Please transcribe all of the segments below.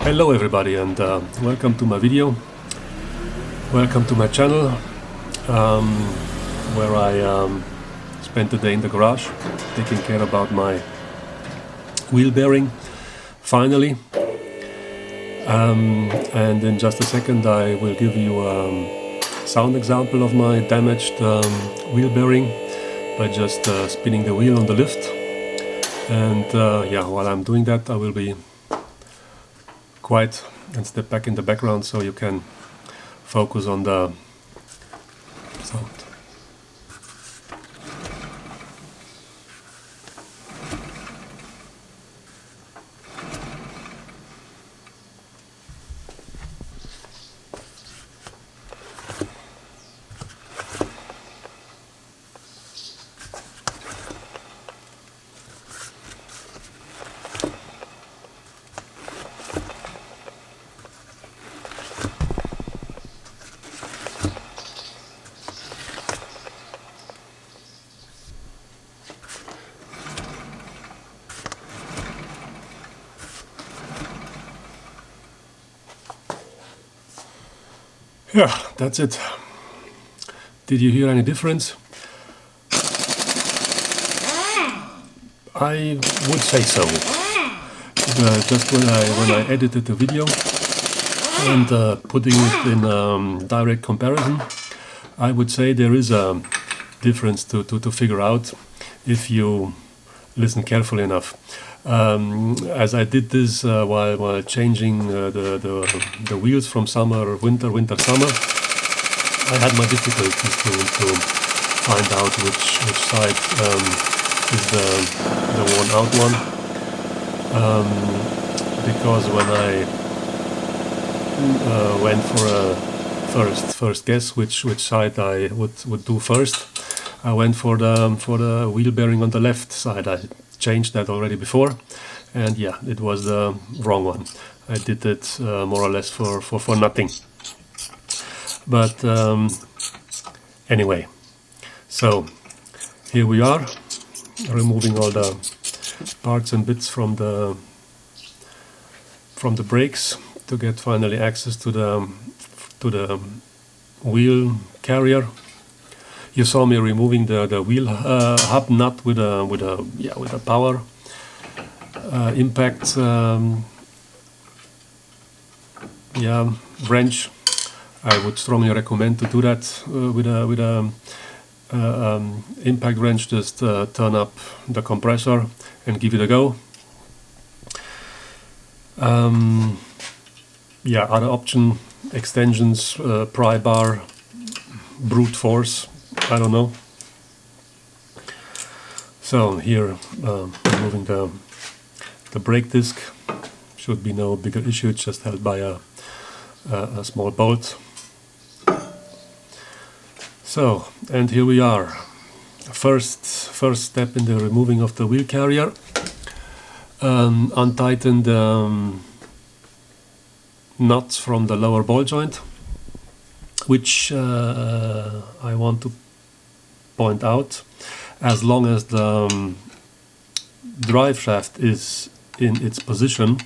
Hello everybody, and welcome to my video. Welcome to my channel, where I spent the day in the garage taking care about my wheel bearing finally, and in just a second I will give you a sound example of my damaged wheel bearing by just spinning the wheel on the lift. And yeah, while I'm doing that I will be quiet and step back in the background so you can focus on the sound. Yeah, that's it. Did you hear any difference? I would say so. Just when I edited the video and putting it in direct comparison, I would say there is a difference to figure out if you listen carefully enough. As I did this while changing the wheels from summer, winter, summer, I had my difficulties to find out which side is the worn out one, because when I went for a first guess which side I would do first, I went for the wheel bearing on the left side. I changed that already before, and yeah, it was the wrong one. I did it more or less for nothing. But anyway, so here we are, removing all the parts and bits from the brakes to get finally access to the wheel carrier. You saw me removing the wheel hub nut with a power impact wrench. I would strongly recommend to do that with a impact wrench. Just turn up the compressor and give it a go. Yeah, other option, extensions, pry bar, brute force, I don't know. So here, removing the brake disc. Should be no bigger issue, it's just held by a small bolt. So, and here we are. First step in the removing of the wheel carrier. Untighten the nuts from the lower ball joint, which I want to point out, as long as the drive shaft is in its position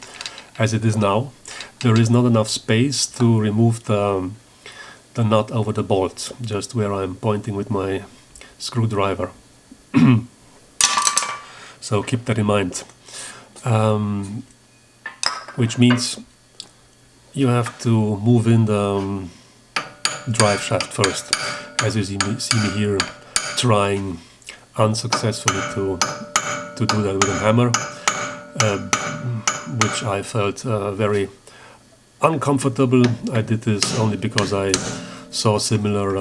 as it is now, there is not enough space to remove the nut over the bolt, just where I'm pointing with my screwdriver. So keep that in mind. Which means you have to move in the drive shaft first, as you see me here trying unsuccessfully to do that with a hammer, which I felt very uncomfortable. I did this only because I saw similar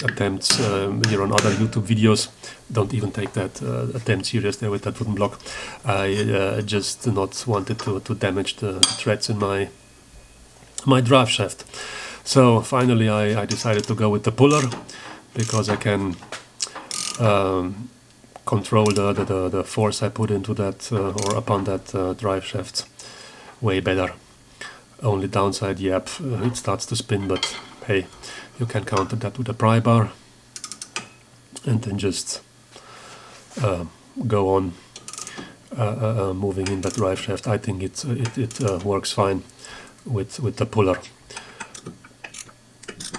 attempts here on other YouTube videos. Don't even take that attempt serious there with that wooden block. I just not wanted to damage the threads in my drive shaft. So finally I decided to go with the puller, because I can control the force I put into that or upon that drive shaft way better. Only downside, yep, it starts to spin, but hey, you can counter that with a pry bar and then just go on moving in that drive shaft. I think it works fine. with the puller.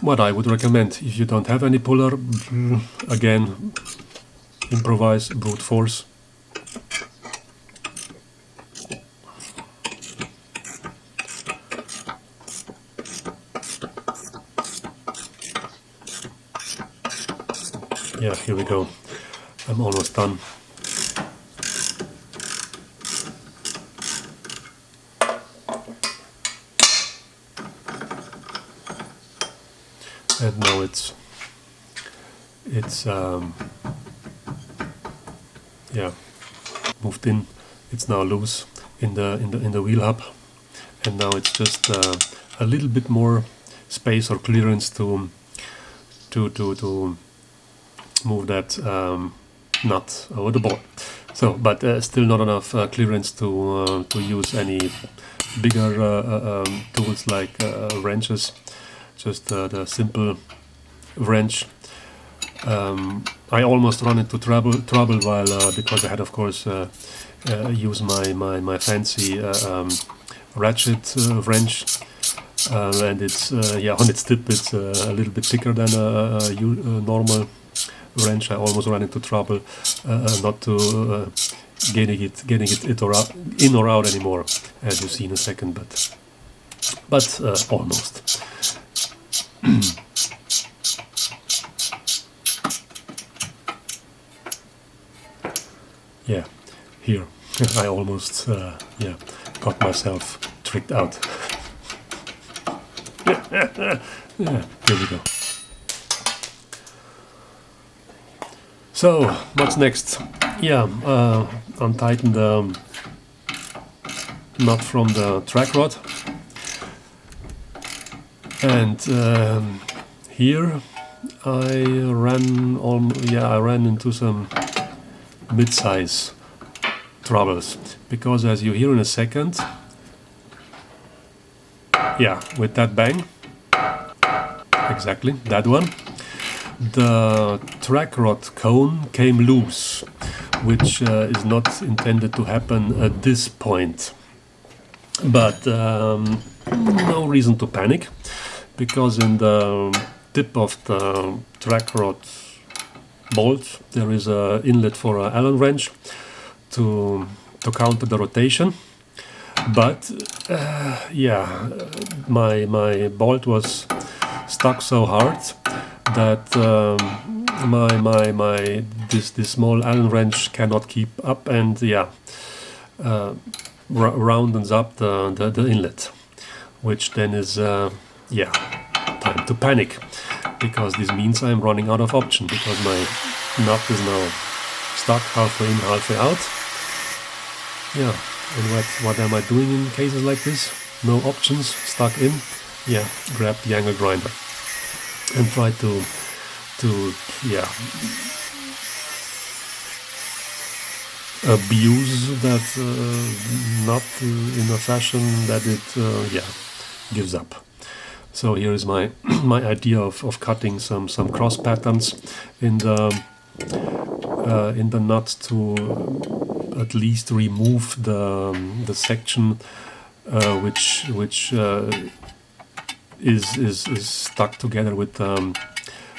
What I would recommend, if you don't have any puller, again, improvise, brute force. Yeah, here we go. I'm almost done. And now it's yeah, moved in. It's now loose in the wheel hub, and now it's just a little bit more space or clearance to move that nut over the board. So, but still not enough clearance to use any bigger tools like wrenches. Just the simple wrench. I almost run into trouble while because I had, of course, use my fancy ratchet wrench, and it's yeah, on its tip it's a little bit thicker than a normal wrench. I almost ran into trouble not to getting it or out, in or out anymore, as you see in a second, but almost. Yeah, here I almost yeah, got myself tricked out. Yeah, here we go. So what's next? Yeah, untighten the nut from the track rod, and here I ran into some mid-size troubles, because as you hear in a second, yeah, with that bang, exactly that one, the track rod cone came loose, which is not intended to happen at this point, but no reason to panic, because in the tip of the track rod bolt there is an inlet for an Allen wrench to counter the rotation. But yeah, my bolt was stuck so hard that this small Allen wrench cannot keep up, and yeah, roundens up the inlet, which then is yeah, time to panic, because this means I'm running out of option, because my nut is now stuck halfway in, halfway out. Yeah, and what am I doing in cases like this? No options, stuck in. Yeah, grab the angle grinder and try to yeah, abuse that nut in a fashion that it yeah, gives up. So here is my my idea of cutting some cross patterns in the nut to at least remove the section which is stuck together with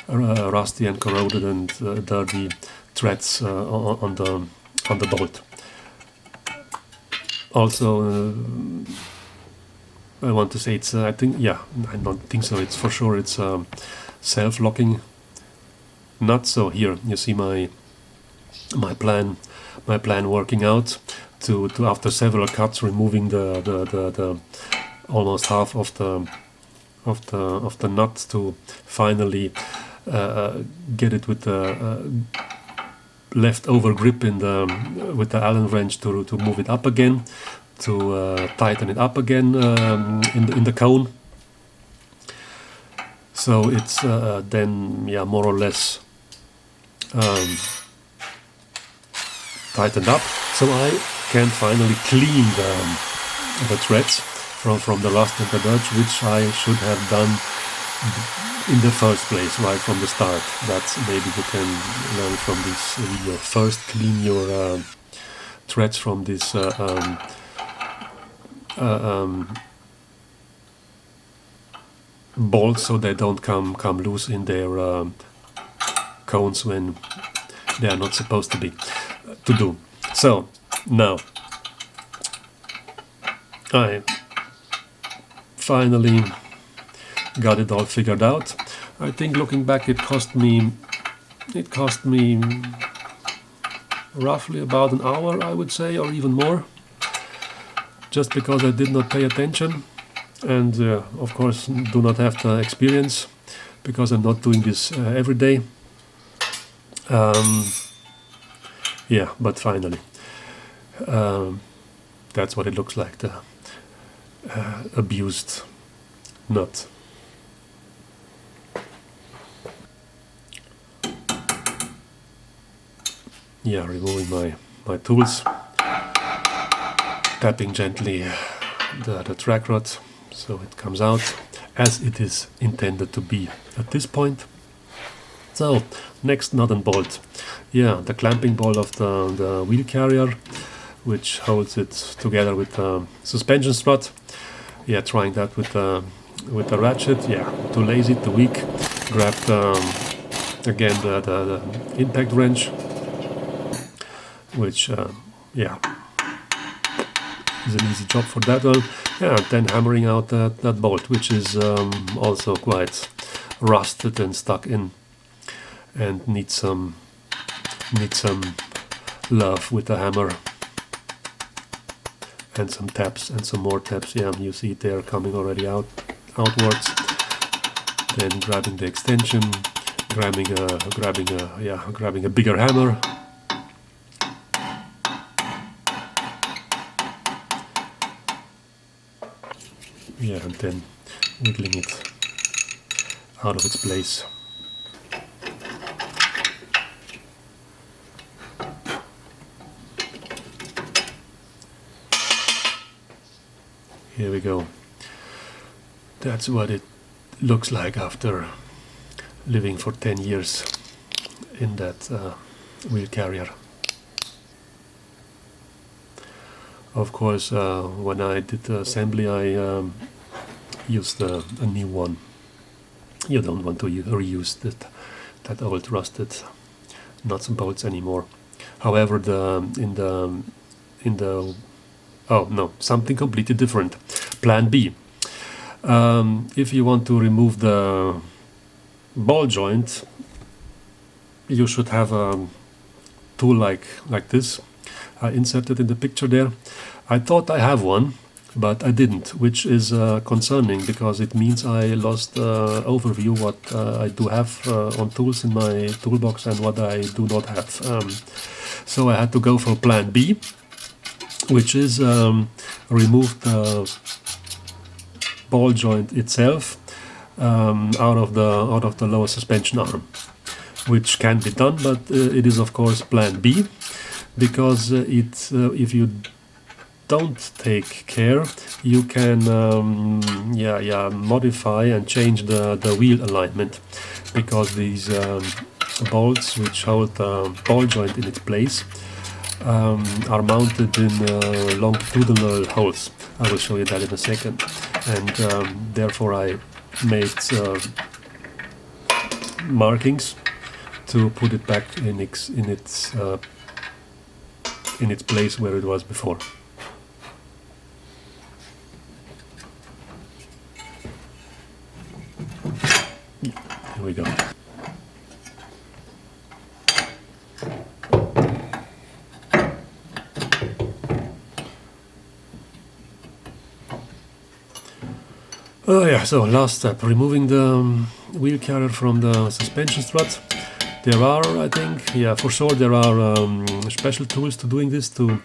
rusty and corroded and dirty threads on the bolt. Also, I want to say it's I think, yeah, I don't think so. It's for sure it's self-locking nut. So here you see my plan working out to after several cuts, removing the almost half of the nut to finally get it with the leftover grip with the Allen wrench to move it up again, to tighten it up again in the cone. So it's then, yeah, more or less tightened up, so I can finally clean the threads from the rust and the dirt, which I should have done in the first place, right from the start. That's maybe you can learn from this video. First, clean your threads from this bolts so they don't come loose in their cones when they are not supposed to do. So now I finally got it all figured out. I think looking back it cost me roughly about an hour, I would say, or even more, just because I did not pay attention and of course do not have the experience because I'm not doing this every day. Yeah, but finally that's what it looks like, the abused nut. Yeah, removing my tools, tapping gently the track rod so it comes out as it is intended to be at this point. So next, nut and bolt. Yeah, the clamping bolt of the wheel carrier, which holds it together with the suspension strut. Yeah, trying that with the ratchet. Yeah, too lazy, too weak. Grabbed again the impact wrench, which yeah, is an easy job for that one. Yeah, and then hammering out that bolt, which is also quite rusted and stuck in, and needs some love with the hammer and some taps and some more taps. Yeah, you see it there coming already outwards. Then grabbing the extension, grabbing a bigger hammer. Yeah, and then wiggling it out of its place. Here we go. That's what it looks like after living for 10 years in that wheel carrier. Of course, when I did the assembly, I used a new one. You don't want to reuse that old rusted nuts and bolts anymore. However, oh no, something completely different. Plan B. If you want to remove the ball joint, you should have a tool like this. I inserted in the picture there. I thought I have one, but I didn't, which is concerning because it means I lost overview what I do have on tools in my toolbox and what I do not have. So I had to go for plan B, which is remove the ball joint itself out of the lower suspension arm, which can be done, but it is of course plan B, because if you don't take care, you can modify and change the wheel alignment, because these bolts which hold the ball joint in its place are mounted in longitudinal holes. I will show you that in a second, and therefore I made markings to put it back in its place where it was before. Here we go. Oh yeah, so last step, removing the wheel carrier from the suspension strut. There are, I think, yeah, for sure there are special tools to doing this, to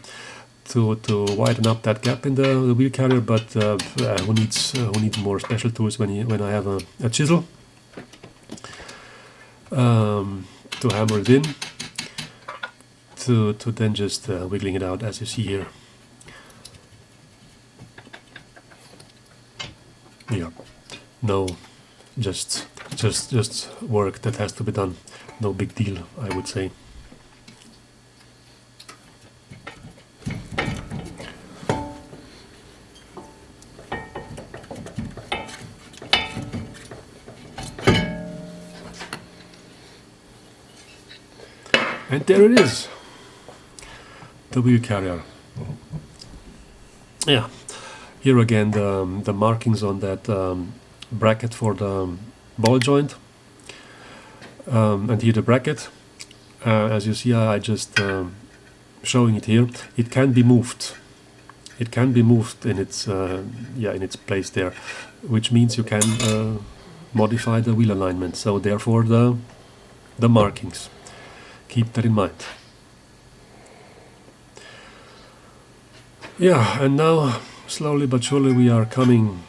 widen up that gap in the wheel carrier, but who needs more special tools when I have a chisel to hammer it in, to then just wiggling it out as you see here. Yeah, no, just work that has to be done. No big deal, I would say. And there it is, the wheel carrier. Yeah, here again the markings on that bracket for the ball joint, and here the bracket. As you see, I just showing it here. It can be moved. It can be moved in its in its place there, which means you can modify the wheel alignment. So therefore the markings. Keep that in mind. Yeah, and now slowly but surely we are coming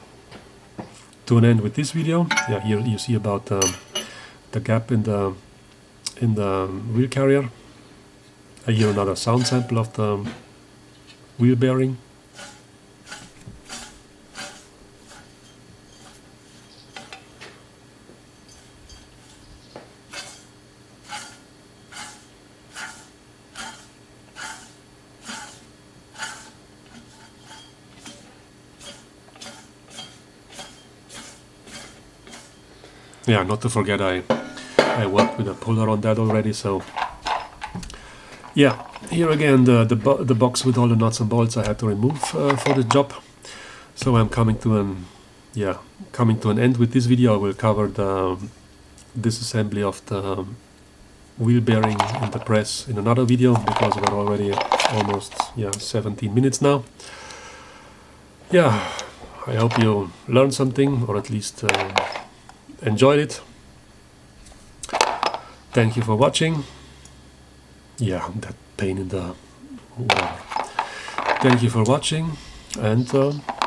to an end with this video. Yeah, here you see about the gap in the wheel carrier. Here another sound sample of the wheel bearing. Yeah, not to forget I worked with a puller on that already, so yeah, here again the box with all the nuts and bolts I had to remove for the job. So I'm coming to an end with this video. I will cover the disassembly of the wheel bearing in the press in another video, because we're already almost 17 minutes now. Yeah, I hope you learned something, or at least enjoyed it. Thank you for watching. Yeah, that pain in the whatever. Thank you for watching, and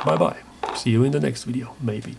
bye bye. See you in the next video, maybe.